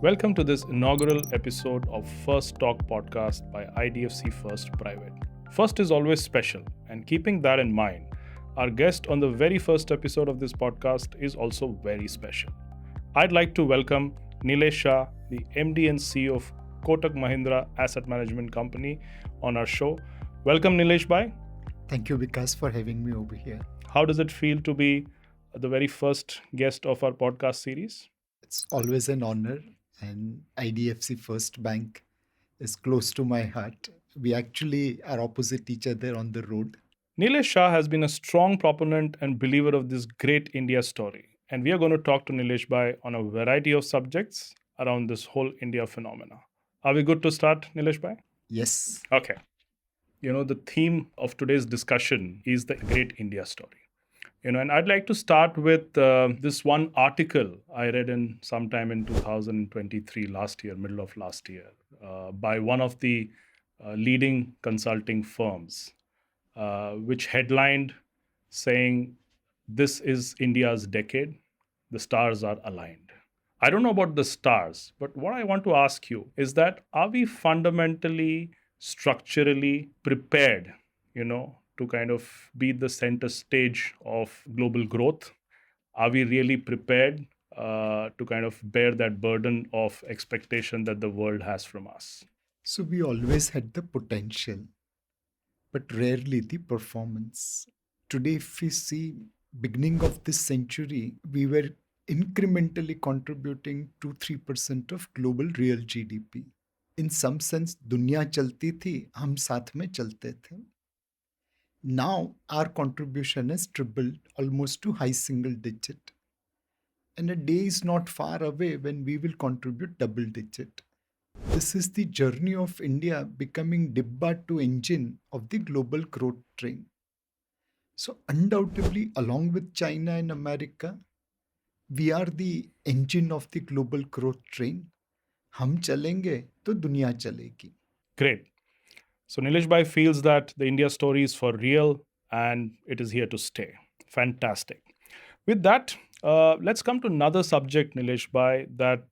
Welcome to this inaugural episode of First Talk podcast by IDFC First Private. First is always special, and keeping that in mind, our guest on the very first episode of this podcast is also very special. I'd like to welcome Nilesh Shah, the MD and CEO of Kotak Mahindra Asset Management Company, on our show. Welcome, Nilesh Bhai. Thank you, Vikas, for having me over here. How does it feel to be the very first guest of our podcast series? It's always an honor, and IDFC FIRST Bank is close to my heart. We actually are opposite each other on the road. Nilesh Shah has been a strong proponent and believer of this great India story. And we are going to talk to Nilesh Bhai on a variety of subjects around this whole India phenomena. Are we good to start, Nilesh Bhai? Yes. Okay. The theme of today's discussion is the great India story. And I'd like to start with this one article I read in sometime in 2023, middle of last year, by one of the leading consulting firms, which headlined saying, "This is India's decade. The stars are aligned." I don't know about the stars, but what I want to ask you is that are we fundamentally, structurally prepared, to kind of be the center stage of global growth? Are we really prepared to kind of bear that burden of expectation that the world has from us? So we always had the potential, but rarely the performance. Today, if we see beginning of this century, we were incrementally contributing 2-3% of global real GDP. In some sense, दुनिया चलती थी, हम साथ में चलते थे. Now, our contribution has tripled almost to high single digit. And a day is not far away when we will contribute double digit. This is the journey of India becoming Dibba 2 engine of the global growth train. So undoubtedly, along with China and America, we are the engine of the global growth train. हम चलेंगे तो दुनिया चलेगी. Great. So Nilesh Bhai feels that the India story is for real and it is here to stay. Fantastic. With that, let's come to another subject, Nilesh Bhai, that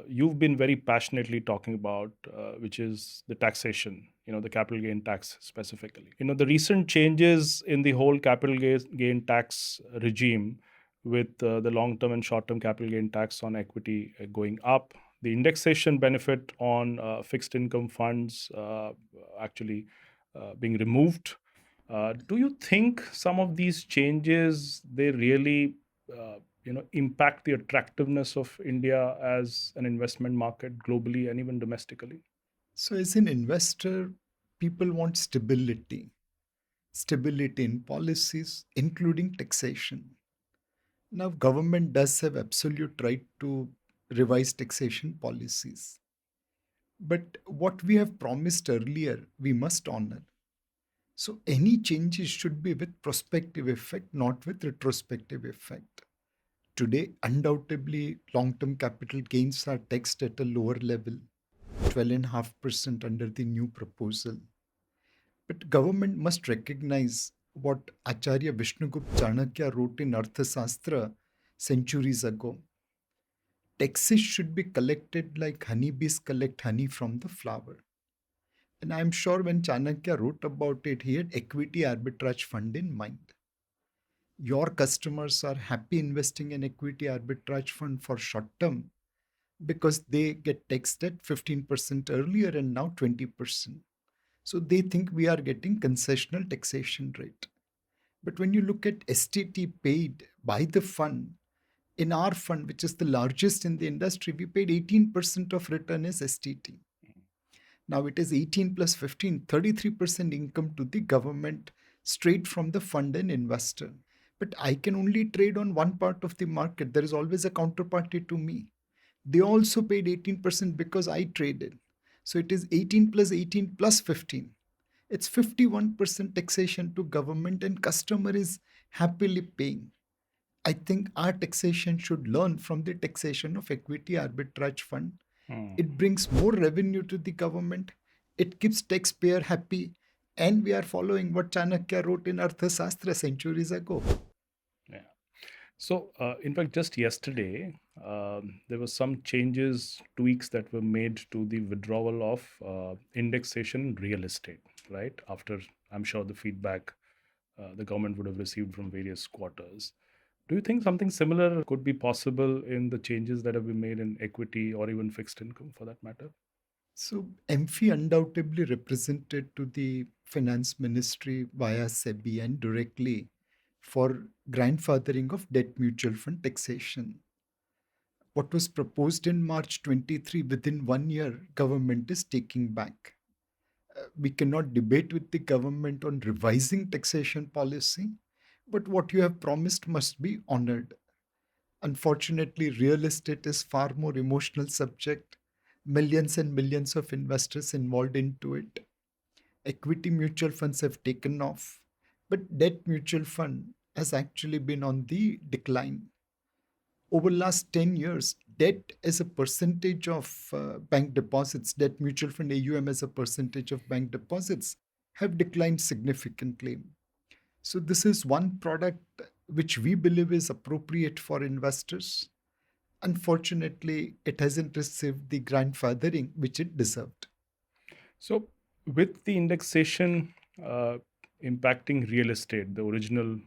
you've been very passionately talking about, which is the taxation, the capital gain tax specifically. The recent changes in the whole capital gain tax regime with the long-term and short-term capital gain tax on equity going up, the indexation benefit on fixed income funds actually being removed. Do you think some of these changes, they really impact the attractiveness of India as an investment market globally and even domestically? So as an investor, people want stability. Stability in policies, including taxation. Now, government does have absolute right to revise taxation policies. But what we have promised earlier, we must honor. So any changes should be with prospective effect, not with retrospective effect. Today, undoubtedly, long-term capital gains are taxed at a lower level, 12.5% under the new proposal. But government must recognize what Acharya Vishnu Gupta Chanakya wrote in Arthashastra centuries ago. Taxes should be collected like honeybees collect honey from the flower. And I'm sure when Chanakya wrote about it, he had equity arbitrage fund in mind. Your customers are happy investing in equity arbitrage fund for short term because they get taxed at 15% earlier and now 20%. So they think we are getting concessional taxation rate. But when you look at STT paid by the fund, in our fund, which is the largest in the industry, we paid 18% of return as STT. Now it is 18 plus 15, 33% income to the government straight from the fund and investor. But I can only trade on one part of the market. There is always a counterparty to me. They also paid 18% because I traded. So it is 18 plus 18 plus 15. It's 51% taxation to government and customer is happily paying. I think our taxation should learn from the taxation of equity arbitrage fund. It brings more revenue to the government. It keeps taxpayer happy. And we are following what Chanakya wrote in Arthashastra centuries ago. Yeah. So, in fact, just yesterday, there were some changes, tweaks that were made to the withdrawal of indexation in real estate, right? After, I'm sure, the feedback the government would have received from various quarters. Do you think something similar could be possible in the changes that have been made in equity or even fixed income for that matter? So AMFI undoubtedly represented to the finance ministry via SEBI and directly for grandfathering of debt mutual fund taxation. What was proposed in March 23 within 1 year, government is taking back. We cannot debate with the government on revising taxation policy, but what you have promised must be honored. Unfortunately, real estate is far more emotional subject. Millions and millions of investors involved into it. Equity mutual funds have taken off, but debt mutual fund has actually been on the decline. Over last 10 years, debt as a percentage of bank deposits, debt mutual fund AUM as a percentage of bank deposits have declined significantly. So this is one product which we believe is appropriate for investors. Unfortunately, it hasn't received the grandfathering which it deserved. So, with the indexation uh, impacting real estate, the original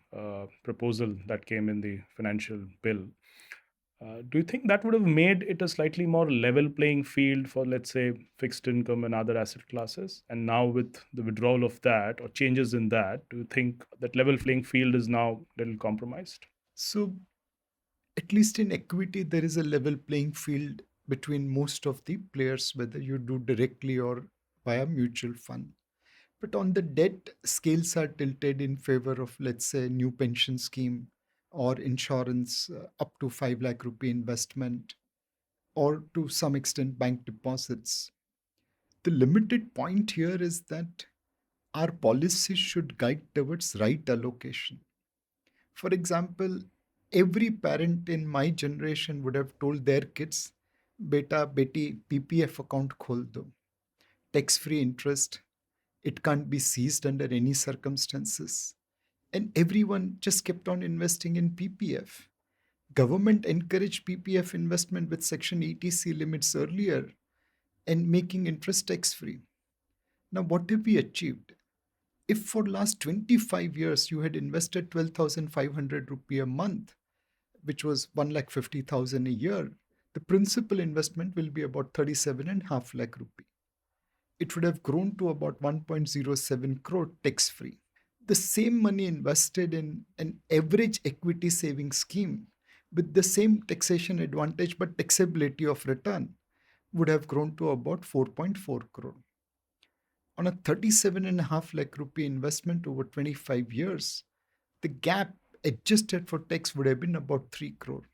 proposal that came in the financial bill, do you think that would have made it a slightly more level playing field for, let's say, fixed income and other asset classes? And now, with the withdrawal of that or changes in that, do you think that level playing field is now a little compromised? So, at least in equity, there is a level playing field between most of the players, whether you do directly or via mutual fund. But on the debt, scales are tilted in favor of, let's say, new pension scheme or insurance up to 5 lakh rupee investment, or to some extent bank deposits. The limited point here is that our policies should guide towards right allocation. For example, every parent in my generation would have told their kids, beta, beti, PPF account khol do. Tax free interest, it can't be seized under any circumstances. And everyone just kept on investing in PPF. Government encouraged PPF investment with Section 80C limits earlier and making interest tax free. Now, what have we achieved? If for last 25 years you had invested 12,500 rupee a month, which was 1,50,000 a year, the principal investment will be about 37.5 lakh rupee. It would have grown to about 1.07 crore tax free. The same money invested in an average equity saving scheme with the same taxation advantage but taxability of return would have grown to about 4.4 crore. On a 37.5 lakh rupee investment over 25 years, the gap adjusted for tax would have been about 3 crore.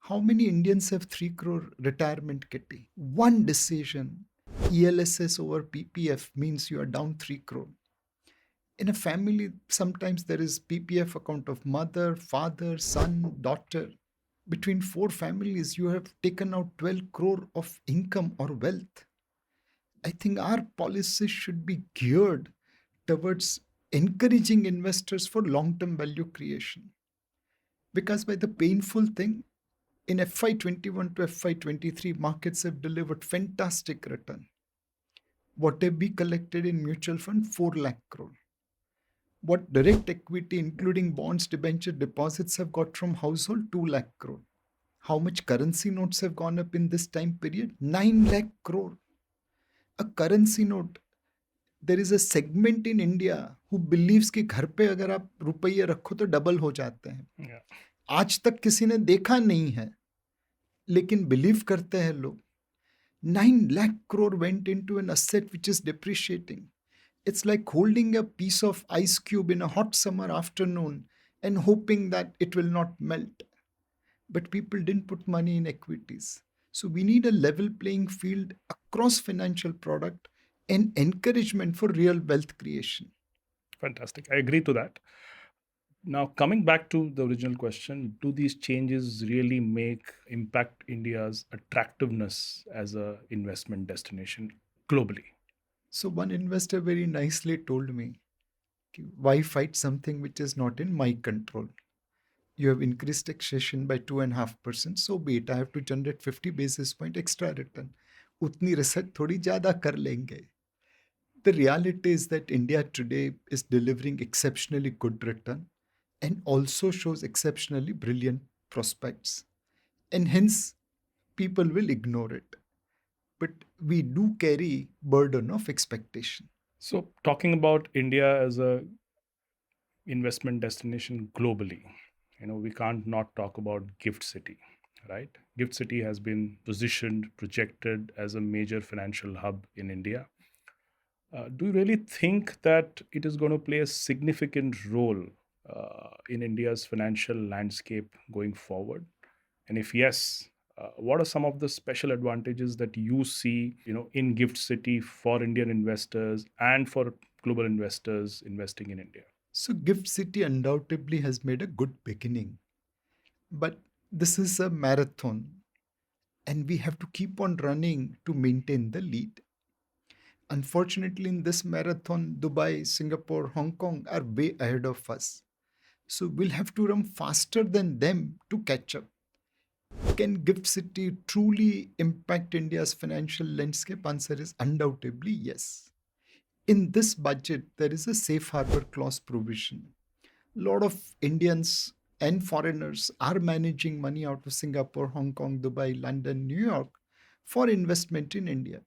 How many Indians have 3 crore retirement kitty? One decision, ELSS over PPF, means you are down 3 crore. In a family, sometimes there is PPF account of mother, father, son, daughter. Between 4 families, you have taken out 12 crore of income or wealth. I think our policies should be geared towards encouraging investors for long term value creation. Because by the painful thing, in FY21 to FY23, markets have delivered fantastic return. What have we collected in mutual fund? 4 lakh crore. What direct equity, including bonds, debenture deposits, have got from household? 2 lakh crore. How much currency notes have gone up in this time period? 9 lakh crore. A currency note, there is a segment in India who believes कि घर पे अगर आप रुपये रखो तो double हो जाते हैं. Yeah. आज तक किसी ने देखा नहीं है, लेकिन बिलीव करते हैं लोग. 9 lakh crore went into an asset which is depreciating. It's like holding a piece of ice cube in a hot summer afternoon and hoping that it will not melt. But people didn't put money in equities. So we need a level playing field across financial product and encouragement for real wealth creation. Fantastic. I agree to that. Now, coming back to the original question, do these changes really impact India's attractiveness as a investment destination globally? So one investor very nicely told me, why fight something which is not in my control? You have increased taxation by 2.5%, so be it. I have to generate 50 basis point extra return. Utni research थोड़ी ज़्यादा कर लेंगे. The reality is that India today is delivering exceptionally good return and also shows exceptionally brilliant prospects. And hence, people will ignore it. But we do carry burden of expectation. So, talking about India as a investment destination globally, we can't not talk about Gift City, right? Gift City has been positioned, projected as a major financial hub in India. Do you really think that it is going to play a significant role in India's financial landscape going forward? And if yes, what are some of the special advantages that you see, in Gift City for Indian investors and for global investors investing in India? So, Gift City undoubtedly has made a good beginning. But this is a marathon, and we have to keep on running to maintain the lead. Unfortunately, in this marathon, Dubai, Singapore, Hong Kong are way ahead of us. So we'll have to run faster than them to catch up. Can Gift City truly impact India's financial landscape? Answer is undoubtedly yes. In this budget, there is a safe harbor clause provision. A lot of Indians and foreigners are managing money out of Singapore, Hong Kong, Dubai, London, New York for investment in India.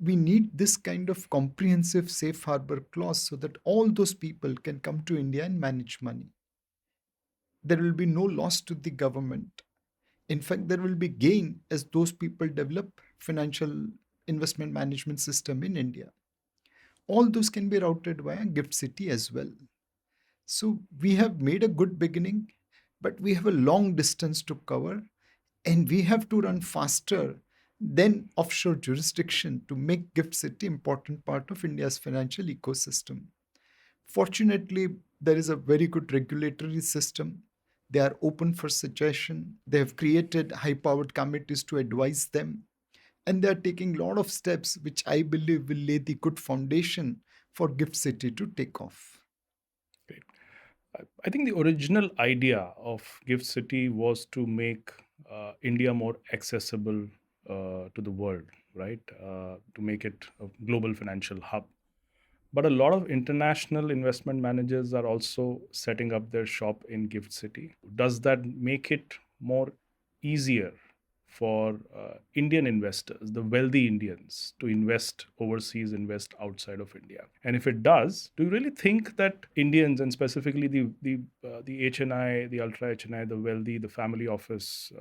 We need this kind of comprehensive safe harbor clause so that all those people can come to India and manage money. There will be no loss to the government. In fact, there will be gain as those people develop financial investment management system in India. All those can be routed via Gift City as well. So we have made a good beginning, but we have a long distance to cover, and we have to run faster than offshore jurisdiction to make Gift City important part of India's financial ecosystem. Fortunately, there is a very good regulatory system. They are open for suggestion. They have created high-powered committees to advise them. And they are taking a lot of steps, which I believe will lay the good foundation for Gift City to take off. Great. I think the original idea of Gift City was to make India more accessible to the world, right? To make it a global financial hub. But a lot of international investment managers are also setting up their shop in Gift City. Does that make it more easier for Indian investors, the wealthy Indians, to invest overseas, invest outside of India? And if it does, do you really think that Indians, and specifically the HNI, the ultra HNI, the wealthy, the family office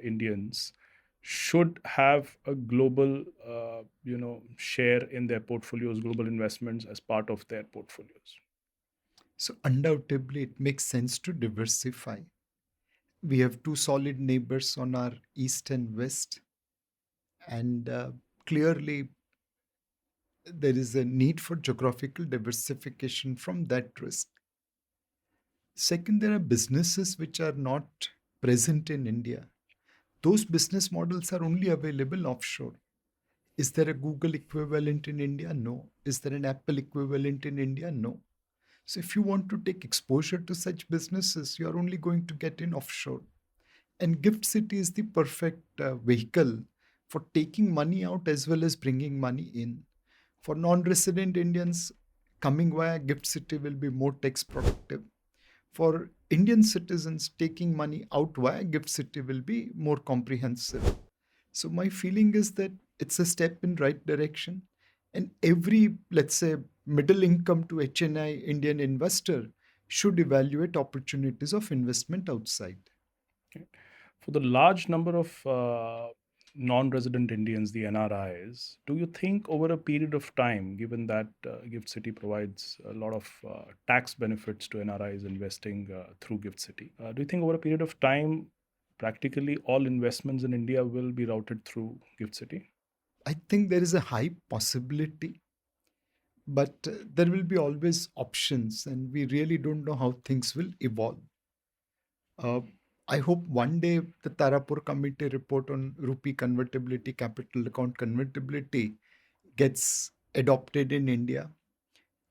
Indians, should have a global share in their portfolios, global investments as part of their portfolios? So undoubtedly, it makes sense to diversify. We have two solid neighbors on our east and west, and clearly there is a need for geographical diversification from that risk. Second, there are businesses which are not present in India. Those business models are only available offshore. Is there a Google equivalent in India? No. Is there an Apple equivalent in India? No. So if you want to take exposure to such businesses, you are only going to get in offshore. And Gift City is the perfect vehicle for taking money out as well as bringing money in. For non-resident Indians, coming via Gift City will be more tax productive. For Indian citizens, taking money out via Gift City will be more comprehensive. So my feeling is that it's a step in right direction, and every, let's say, middle income to HNI Indian investor should evaluate opportunities of investment outside. Okay. For the large number of non-resident Indians, the NRIs, do you think over a period of time, given that Gift City provides a lot of tax benefits to NRIs investing through Gift City, do you think over a period of time, practically all investments in India will be routed through Gift City? I think there is a high possibility, but there will be always options, and we really don't know how things will evolve. Uh, I hope one day the Tarapore committee report on Rupee convertibility, capital account convertibility gets adopted in India,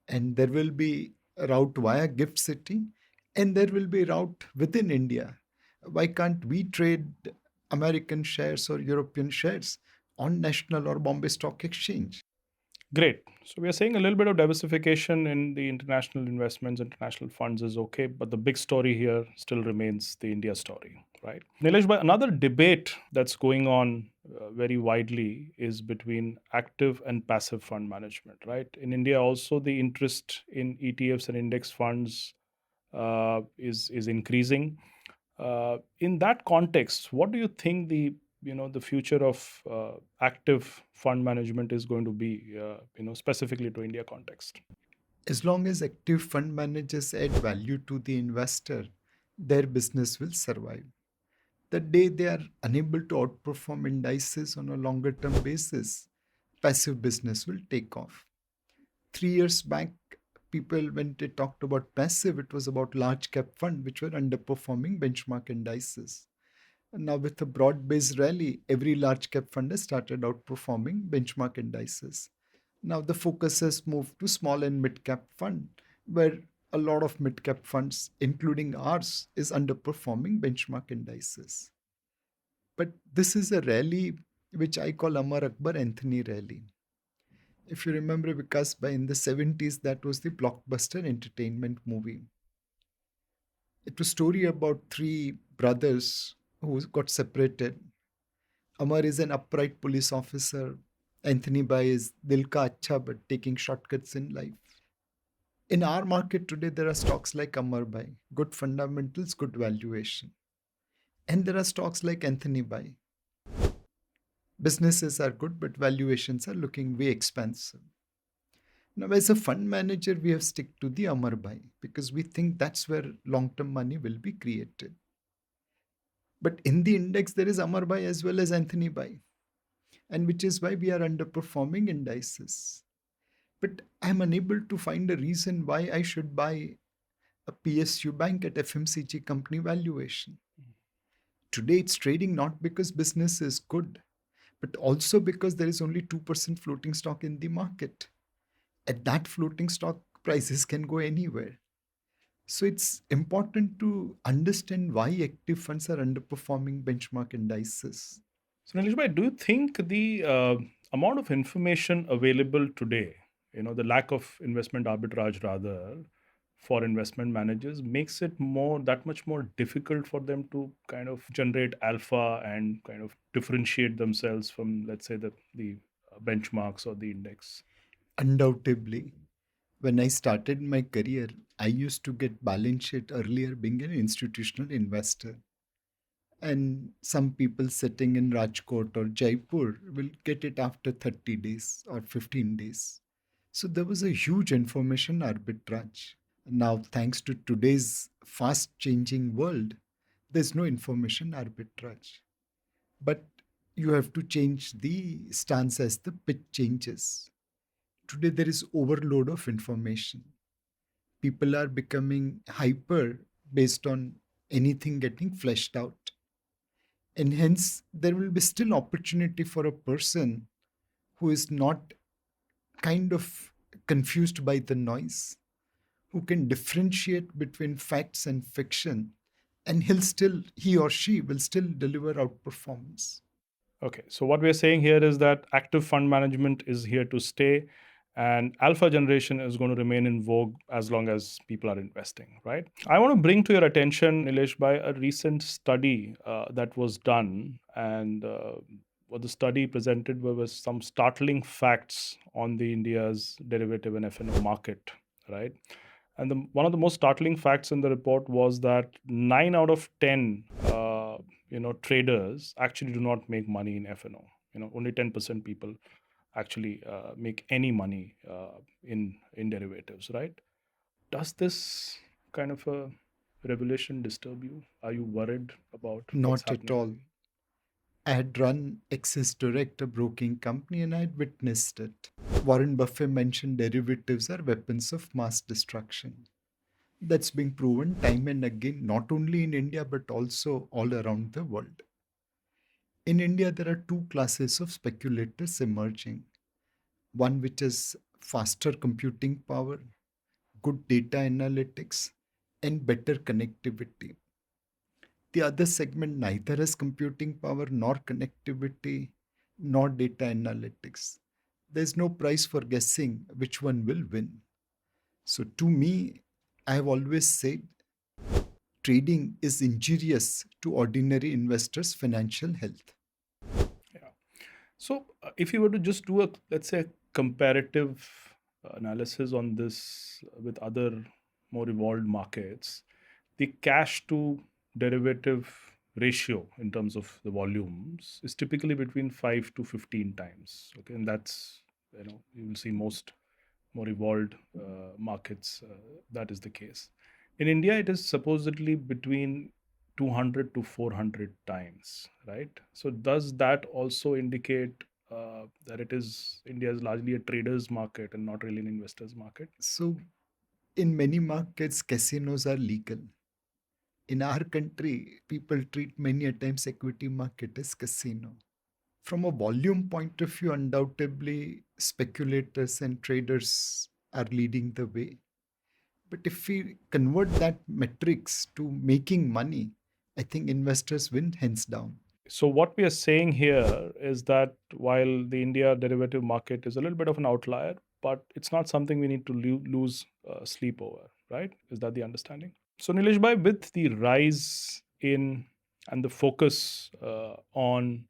and there will be a route via Gift City, And there will be route within India. Why can't we trade American shares or European shares on national or Bombay Stock Exchange? Great. So we are saying a little bit of diversification in the international investments, international funds is okay, but the big story here still remains the India story, right? Nilesh, but another debate that's going on very widely is between active and passive fund management, right? In India, also the interest in ETFs and index funds is increasing. In that context, what do you think the future of active fund management is going to be? Specifically to India context. As long as active fund managers add value to the investor, their business will survive. The day they are unable to outperform indices on a longer term basis, passive business will take off. 3 years back, people, when they talked about passive, it was about large cap fund which were underperforming benchmark indices. And now, with a broad based rally, every large cap fund has started outperforming benchmark indices. Now, the focus has moved to small and mid cap fund, where a lot of mid cap funds, including ours, is underperforming benchmark indices. But this is a rally which I call Amar Akbar Anthony rally. If you remember, because by in the 70s, that was the blockbuster entertainment movie. It was a story about three brothers who got separated. Amar is an upright police officer. Anthony Bai is Dil Ka Acha but taking shortcuts in life. In our market today, there are stocks like Amar Bai, good fundamentals, good valuation. And there are stocks like Anthony Bai. Businesses are good, but valuations are looking way expensive. Now, as a fund manager, we have stick to the Amar Bai because we think that's where long-term money will be created. But in the index, there is Amar Bai as well as Anthony Bai, and which is why we are underperforming indices. But I'm unable to find a reason why I should buy a PSU bank at FMCG company valuation. Today, it's trading not because business is good, but also because there is only 2% floating stock in the market. At that floating stock, prices can go anywhere. So it's important to understand why active funds are underperforming benchmark indices. So, Nilesh bhai, do you think the amount of information available today, the lack of investment arbitrage rather, for investment managers makes it that much more difficult for them to kind of generate alpha and kind of differentiate themselves from, let's say, the benchmarks or the index? Undoubtedly, when I started my career, I used to get balance sheet earlier being an institutional investor. And some people sitting in Rajkot or Jaipur will get it after 30 days or 15 days. So there was a huge information arbitrage. Now, thanks to today's fast changing world, there's no information arbitrage. But you have to change the stance as the pitch changes. Today, there is overload of information. People are becoming hyper based on anything getting fleshed out. And hence, there will be still opportunity for a person who is not kind of confused by the noise, who can differentiate between facts and fiction, and he or she will still deliver outperformance. Okay, so what we're saying here is that active fund management is here to stay, and alpha generation is going to remain in vogue as long as people are investing, right? I want to bring to your attention, Nilesh, by a recent study that was done, and what the study presented was some startling facts on the India's derivative and F&O market, right? And one of the most startling facts in the report was that 9 out of 10 traders actually do not make money in F&O. Only 10% people actually make any money in derivatives, right? Does this kind of a revelation disturb you? Are you worried about what's Not at happening? all. I had run Axis Direct, a broking company, and I had witnessed it. Warren Buffett mentioned derivatives are weapons of mass destruction. That's being proven time and again, not only in India but also all around the world. In India, there are two classes of speculators emerging. One which is faster computing power, good data analytics, and better connectivity. The other segment neither has computing power nor connectivity nor data analytics. There's no prize for guessing which one will win. So, to me, I have always said trading is injurious to ordinary investors' financial health. Yeah. So, if you were to just do a, let's say, comparative analysis on this with other more evolved markets, the cash to derivative ratio in terms of the volumes is typically between 5 to 15 times. Okay, and that's, you will see most more evolved markets, that is the case. In India, it is supposedly between 200 to 400 times, right? So does that also indicate that it is India is largely a traders market and not really an investors market? So, in many markets, casinos are legal. In our country, people treat many a times equity market as casino. From a volume point of view, undoubtedly, speculators and traders are leading the way. But if we convert that metrics to making money, I think investors win hands down. So what we are saying here is that while the India derivative market is a little bit of an outlier, but it's not something we need to lose sleep over, right? Is that the understanding? So Nilesh bhai, with the rise in and the focus on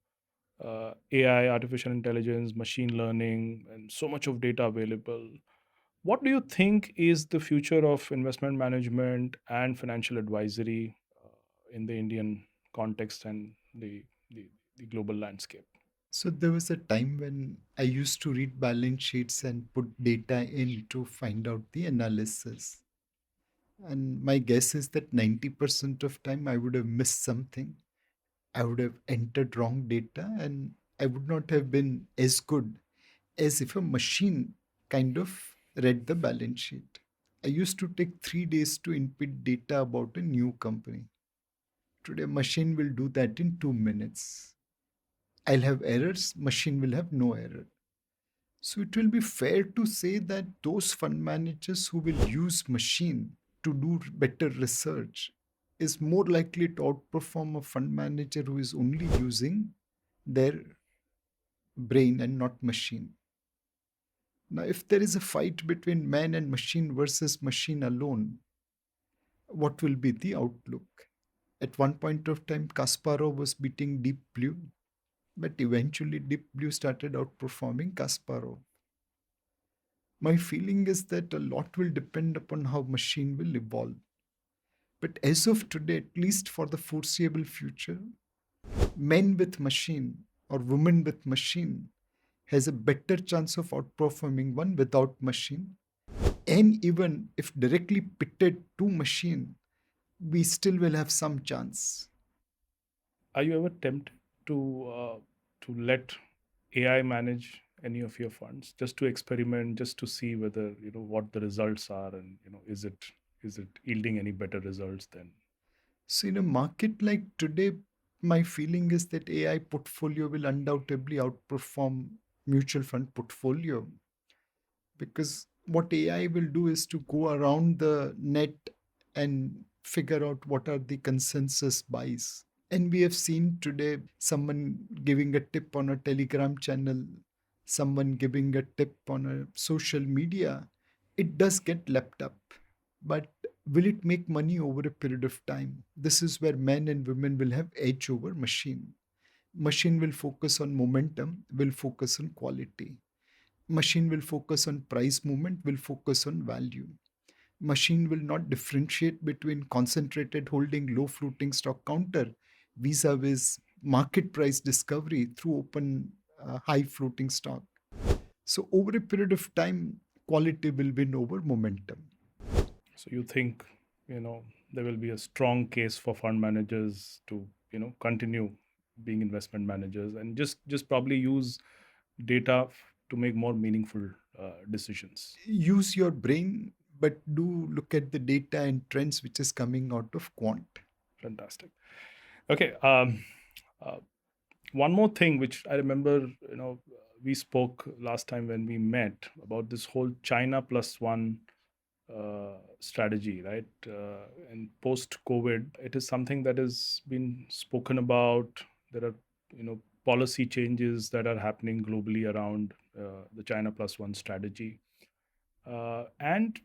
AI, artificial intelligence, machine learning, and so much of data available, what do you think is the future of investment management and financial advisory in the Indian context and the, the global landscape? So there was a time when I used to read balance sheets and put data in to find out the analysis. And my guess is that 90% of time I would have missed something. I would have entered wrong data and I would not have been as good as if a machine kind of read the balance sheet. I used to take 3 days to input data about a new company. Today, a machine will do that in 2 minutes. I'll have errors, machine will have no error. So it will be fair to say that those fund managers who will use machine to do better research is more likely to outperform a fund manager who is only using their brain and not machine. Now, if there is a fight between man and machine versus machine alone, what will be the outlook? At one point of time, Kasparov was beating Deep Blue, but eventually Deep Blue started outperforming Kasparov. My feeling is that a lot will depend upon how machine will evolve. But as of today, at least for the foreseeable future, men with machine or women with machine has a better chance of outperforming one without machine. And even if directly pitted to machine, we still will have some chance. Are you ever tempted to let AI manage any of your funds just to experiment, just to see whether what the results are, and is it yielding any better results than? So in a market like today, my feeling is that AI portfolio will undoubtedly outperform mutual fund portfolio, because what AI will do is to go around the net and figure out what are the consensus buys. And we have seen today someone giving a tip on a Telegram channel, someone giving a tip on a social media. It does get lapped up. But will it make money over a period of time? This is where men and women will have edge over machine. Machine will focus on momentum, will focus on quality. Machine will focus on price movement, will focus on value. Machine will not differentiate between concentrated holding, low floating stock counter vis-a-vis market price discovery through open high floating stock. So over a period of time, quality will win over momentum. So you think there will be a strong case for fund managers to continue being investment managers and just probably use data to make more meaningful decisions. Use your brain, but do look at the data and trends which is coming out of quant. Fantastic. Okay. Uh, One more thing which I remember, we spoke last time when we met about this whole China plus one strategy, right? And post COVID, it is something that has been spoken about. There are, policy changes that are happening globally around the China plus one strategy. And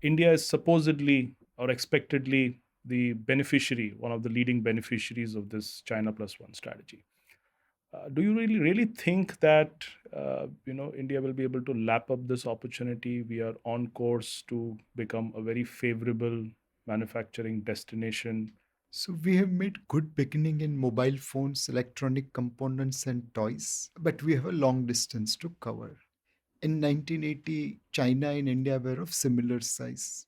India is supposedly or expectedly the beneficiary, one of the leading beneficiaries of this China plus one strategy. Do you really think that India will be able to lap up this opportunity? We are on course to become a very favorable manufacturing destination. So we have made good beginning in mobile phones, electronic components and toys, but we have a long distance to cover. In 1980, China and India were of similar size.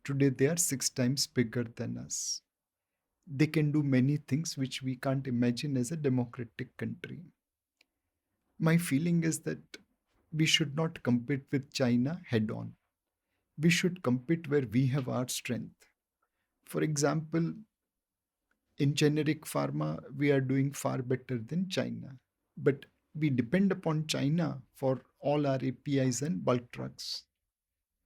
Today they are 6 times bigger than us. They can do many things which we can't imagine as a democratic country. My feeling is that we should not compete with China head on. We should compete where we have our strength. For example, in generic pharma, we are doing far better than China. But we depend upon China for all our APIs and bulk drugs.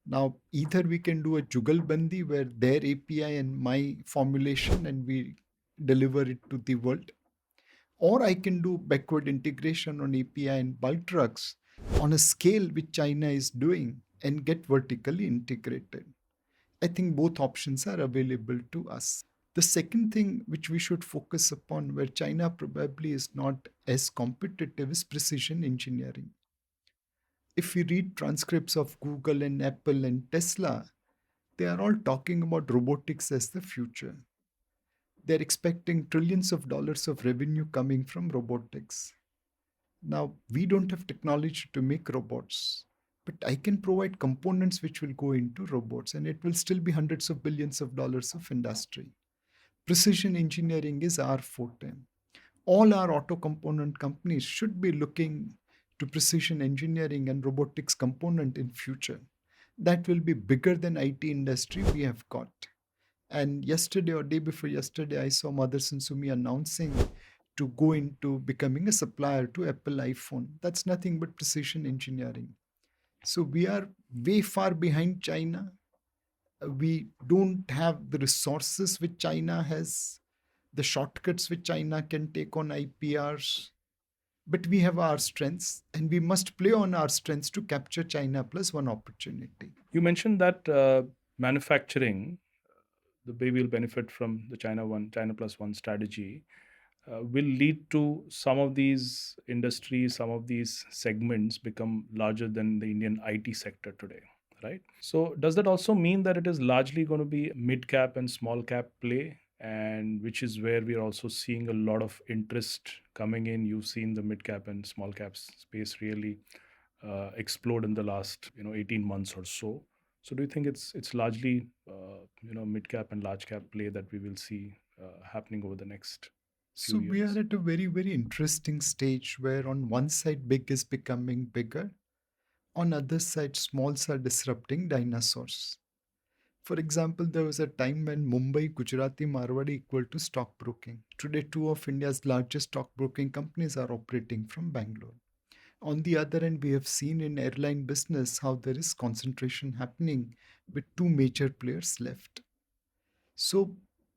Now, either we can do a Jugalbandi where their API and my formulation and we deliver it to the world, or I can do backward integration on API and bulk drugs on a scale which China is doing and get vertically integrated. I think both options are available to us. The second thing which we should focus upon, where China probably is not as competitive, is precision engineering. If we read transcripts of Google and Apple and Tesla, they are all talking about robotics as the future. They're expecting trillions of dollars of revenue coming from robotics. Now, we don't have technology to make robots, but I can provide components which will go into robots, and it will still be hundreds of billions of dollars of industry. Precision engineering is our forte. All our auto component companies should be looking to precision engineering and robotics component in future. That will be bigger than IT industry we have got. And yesterday or day before yesterday, I saw Motherson Sumi announcing to go into becoming a supplier to Apple iPhone. That's nothing but precision engineering. So we are way far behind China. We don't have the resources which China has, the shortcuts which China can take on IPRs. But we have our strengths, and we must play on our strengths to capture China plus one opportunity. You mentioned that manufacturing, the way we'll benefit from the China plus one strategy, will lead to some of these industries, some of these segments become larger than the Indian IT sector today, right? So, does that also mean that it is largely going to be mid cap and small cap play? And which is where we are also seeing a lot of interest coming in. You've seen the mid cap and small cap space really explode in the last 18 months or so. So do you think it's largely mid cap and large cap play that we will see happening over the next So few we years? are at a very, very interesting stage where on one side big is becoming bigger, on other side smalls are disrupting dinosaurs. For example, there was a time when Mumbai, Gujarati, Marwadi equal to stockbroking. Today, two of India's largest stockbroking companies are operating from Bangalore. On the other end, we have seen in airline business how there is concentration happening with two major players left. So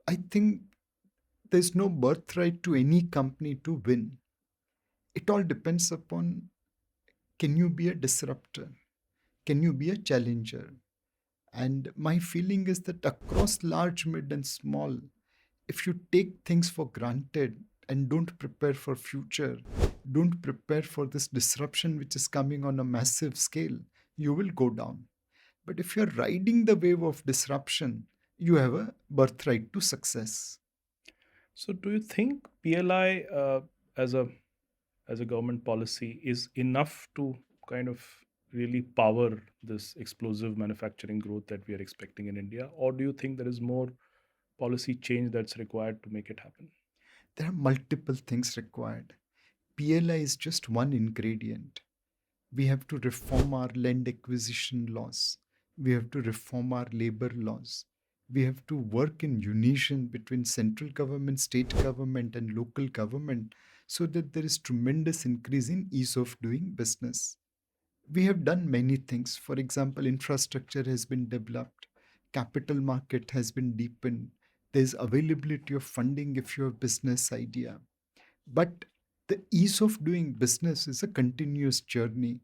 I think there's no birthright to any company to win. It all depends upon, can you be a disruptor? Can you be a challenger? And my feeling is that across large, mid, and small, if you take things for granted and don't prepare for future, don't prepare for this disruption which is coming on a massive scale, you will go down. But if you're riding the wave of disruption, you have a birthright to success. So do you think PLI as a government policy is enough to kind of really power this explosive manufacturing growth that we are expecting in India, or do you think there is more policy change that's required to make it happen? There are multiple things required. PLI is just one ingredient. We have to reform our land acquisition laws. We have to reform our labor laws. We have to work in unison between central government, state government, and local government so that there is tremendous increase in ease of doing business. We have done many things. For example, infrastructure has been developed, capital market has been deepened, there's availability of funding if you have business idea. But the ease of doing business is a continuous journey.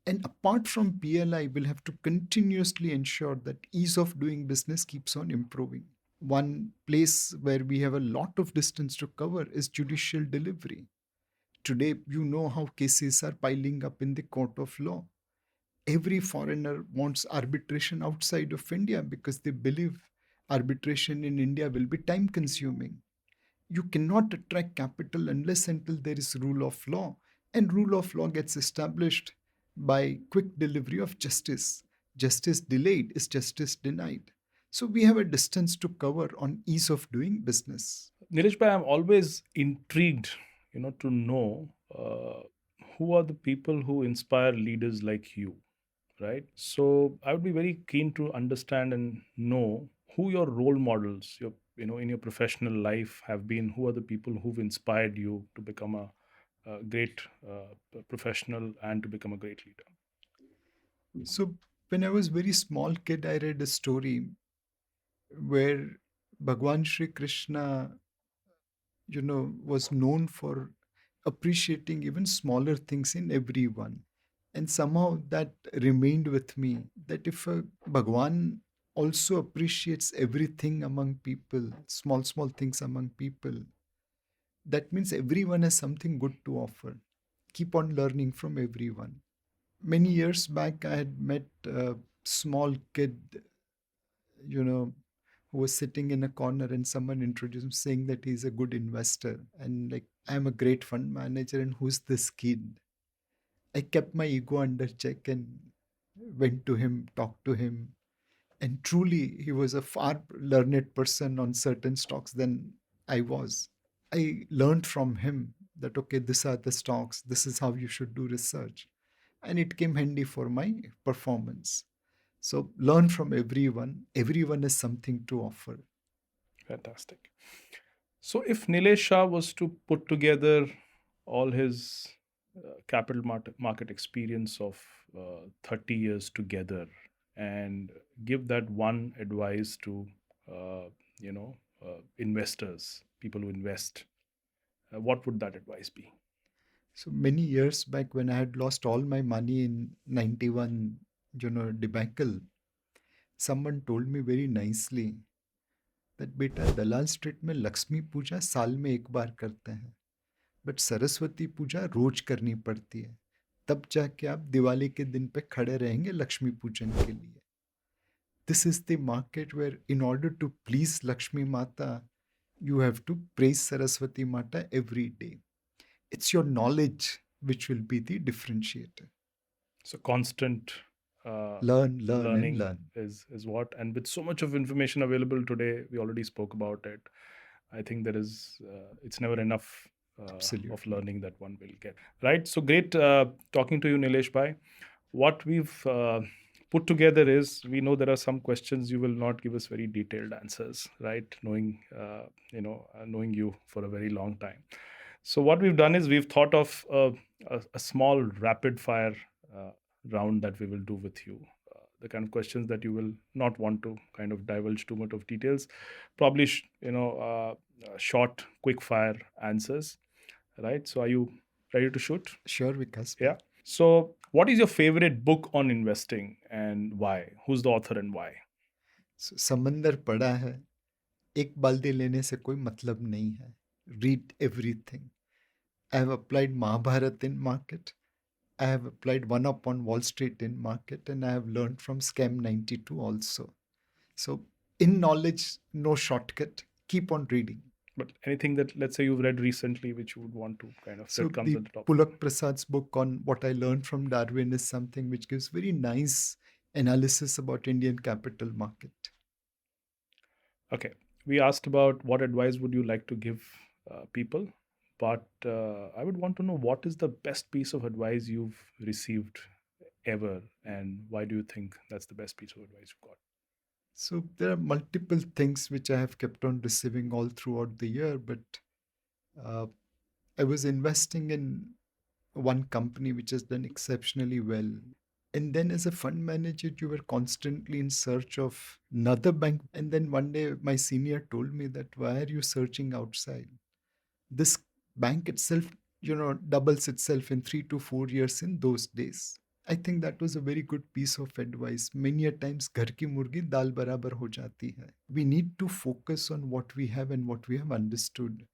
And apart from PLI, we'll have to continuously ensure that ease of doing business keeps on improving. One place where we have a lot of distance to cover is judicial delivery. Today, you know how cases are piling up in the court of law. Every foreigner wants arbitration outside of India because they believe arbitration in India will be time consuming. You cannot attract capital unless until there is rule of law, and rule of law gets established by quick delivery of justice. Justice delayed is justice denied. So we have a distance to cover on ease of doing business. Nilesh bhai, I'm always intrigued, to know who are the people who inspire leaders like you, right? So I would be very keen to understand and know who your role models, in your professional life have been. Who are the people who've inspired you to become a great professional and to become a great leader? So when I was very small kid, I read a story where Bhagwan Shri Krishna, was known for appreciating even smaller things in everyone. And somehow that remained with me, that if a Bhagwan also appreciates everything among people, small, small things among people, that means everyone has something good to offer. Keep on learning from everyone. Many years back, I had met a small kid, who was sitting in a corner, and someone introduced him saying that he's a good investor. And like, I'm a great fund manager, and who's this kid? I kept my ego under check and went to him, talked to him. And truly, he was a far learned person on certain stocks than I was. I learned from him that, okay, these are the stocks, this is how you should do research. And it came handy for my performance. So learn from everyone. Everyone has something to offer. Fantastic. So if Nilesh Shah was to put together all his capital market experience of 30 years together and give that one advice to uh, investors, people who invest, what would that advice be? So many years back, when I had lost all my money in 91, debacle, someone told me very nicely that बेटा दलाल street में लक्ष्मी पूजा साल में एक बार करते हैं, but Saraswati पूजा रोज करनी पड़ती है, तब जाके आप दिवाली के दिन पे खड़े रहेंगे लक्ष्मी पूजन के लिए. This is the market where, in order to please Lakshmi Mata, you have to praise Saraswati Mata every day. It's your knowledge which will be the differentiator. So constant Learn, learning and learn. is what, and with so much of information available today, we already spoke about it. I think there is it's never enough of Absolutely. learning that one will get, right? So great talking to you, Nilesh bhai. What we've put together is, we know there are some questions you will not give us very detailed answers, right? Knowing you for a very long time. So what we've done is we've thought of a small rapid fire round that we will do with you. The kind of questions that you will not want to kind of divulge too much of details. Probably, short, quick fire answers, right? So are you ready to shoot? Sure, Vikas. Yeah. So what is your favorite book on investing and why? Who's the author and why? So, समंदर पड़ा है, एक बाल्टी लेने से कोई मतलब नहीं है. Read everything. I have applied Mahabharat in market. I have applied One Up on Wall Street in market, and I have learned from Scam 92 also. So in knowledge, no shortcut. Keep on reading. But anything that, let's say, you've read recently which you would want to kind of, So that comes the at the top? Pulak Prasad's book on what I learned from Darwin is something which gives very nice analysis about Indian capital market. Okay. We asked about what advice would you like to give people, but I would want to know, what is the best piece of advice you've received ever, and why do you think that's the best piece of advice you've got? So there are multiple things which I have kept on receiving all throughout the year, but I was investing in one company which has done exceptionally well. And then as a fund manager, you were constantly in search of another bank. And then one day my senior told me that, why are you searching outside? This bank itself, doubles itself in 3 to 4 years in those days. I think that was a very good piece of advice. Many a times, ghar ki murgi dal barabar ho jati hai. We need to focus on what we have and what we have understood,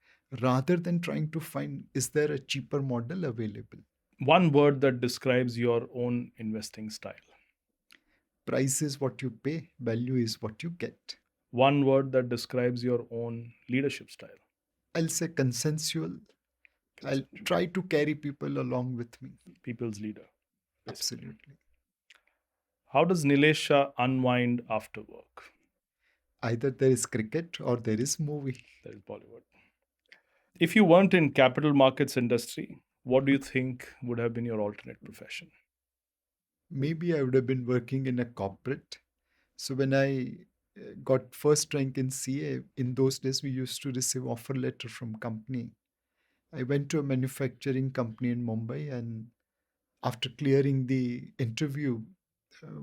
rather than trying to find, is there a cheaper model available? One word that describes your own investing style. Price is what you pay, value is what you get. One word that describes your own leadership style. I'll say consensual. I'll try to carry people along with me. People's leader. Basically. Absolutely. How does Nilesh Shah unwind after work? Either there is cricket or there is movie. There is Bollywood. If you weren't in capital markets industry, what do you think would have been your alternate profession? Maybe I would have been working in a corporate. So when I got first rank in CA, in those days we used to receive offer letter from company. I went to a manufacturing company in Mumbai, and after clearing the interview,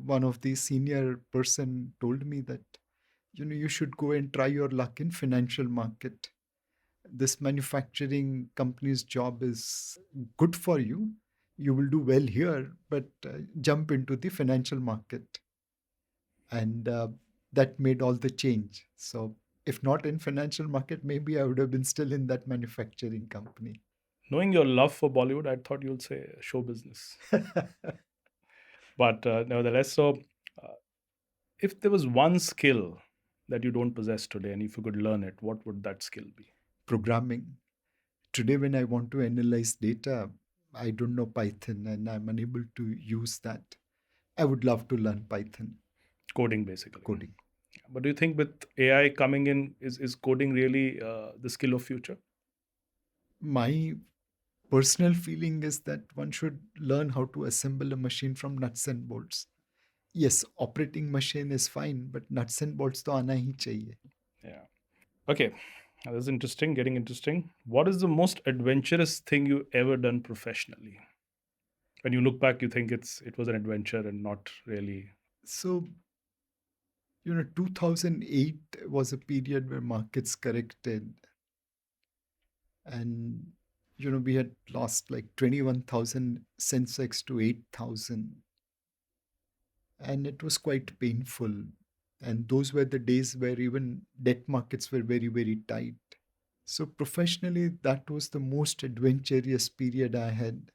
one of the senior person told me that, you should go and try your luck in financial market. This manufacturing company's job is good for you. You will do well here, but jump into the financial market. And that made all the change. So if not in financial market, maybe I would have been still in that manufacturing company. Knowing your love for Bollywood, I thought you'll say show business. But nevertheless, so if there was one skill that you don't possess today, and if you could learn it, what would that skill be? Programming. Today, when I want to analyze data, I don't know Python and I'm unable to use that. I would love to learn Python. Coding, basically. Coding. But do you think with AI coming in, is coding really the skill of future? My personal feeling is that one should learn how to assemble a machine from nuts and bolts. Yes, operating machine is fine, but nuts and bolts to aana hi chahiye. Yeah. Okay. That's interesting, getting interesting. What is the most adventurous thing you ever done professionally? When you look back, you think it was an adventure and not really. So, 2008 was a period where markets corrected. And, we had lost like 21,000 Sensex to 8,000. And it was quite painful. And those were the days where even debt markets were very, very tight. So professionally, that was the most adventurous period I had.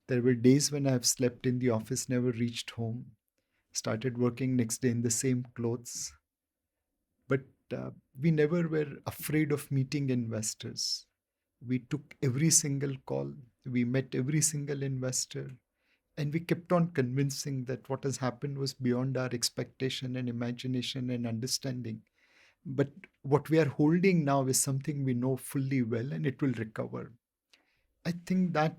There were days when I have slept in the office, never reached home, started working next day in the same clothes. But we never were afraid of meeting investors. We took every single call. We met every single investor. And we kept on convincing that what has happened was beyond our expectation and imagination and understanding. But what we are holding now is something we know fully well, and it will recover. I think that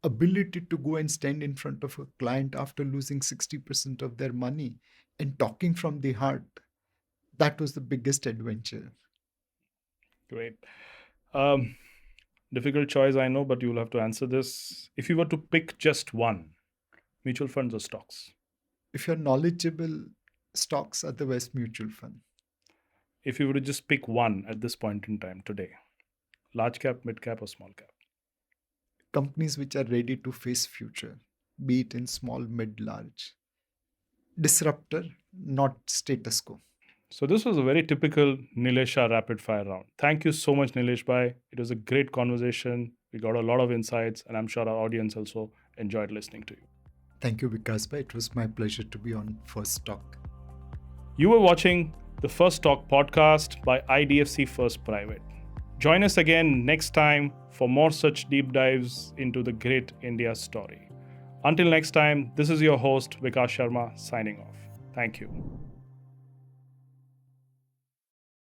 ability to go and stand in front of a client after losing 60% of their money and talking from the heart, that was the biggest adventure. Great. Difficult choice, I know, but you'll have to answer this. If you were to pick just one, mutual funds or stocks? If you're knowledgeable, stocks, otherwise mutual fund. If you were to just pick one at this point in time today, large cap, mid cap, or small cap? Companies which are ready to face future, be it in small, mid, large. Disruptor, not status quo. So this was a very typical Nilesh Shah rapid fire round. Thank you so much, Nilesh Bhai. It was a great conversation. We got a lot of insights, and I'm sure our audience also enjoyed listening to you. Thank you, Vikas Bhai. It was my pleasure to be on First Talk. You were watching the First Talk podcast by IDFC First Private. Join us again next time for more such deep dives into the great India story. Until next time, this is your host, Vikas Sharma, signing off. Thank you.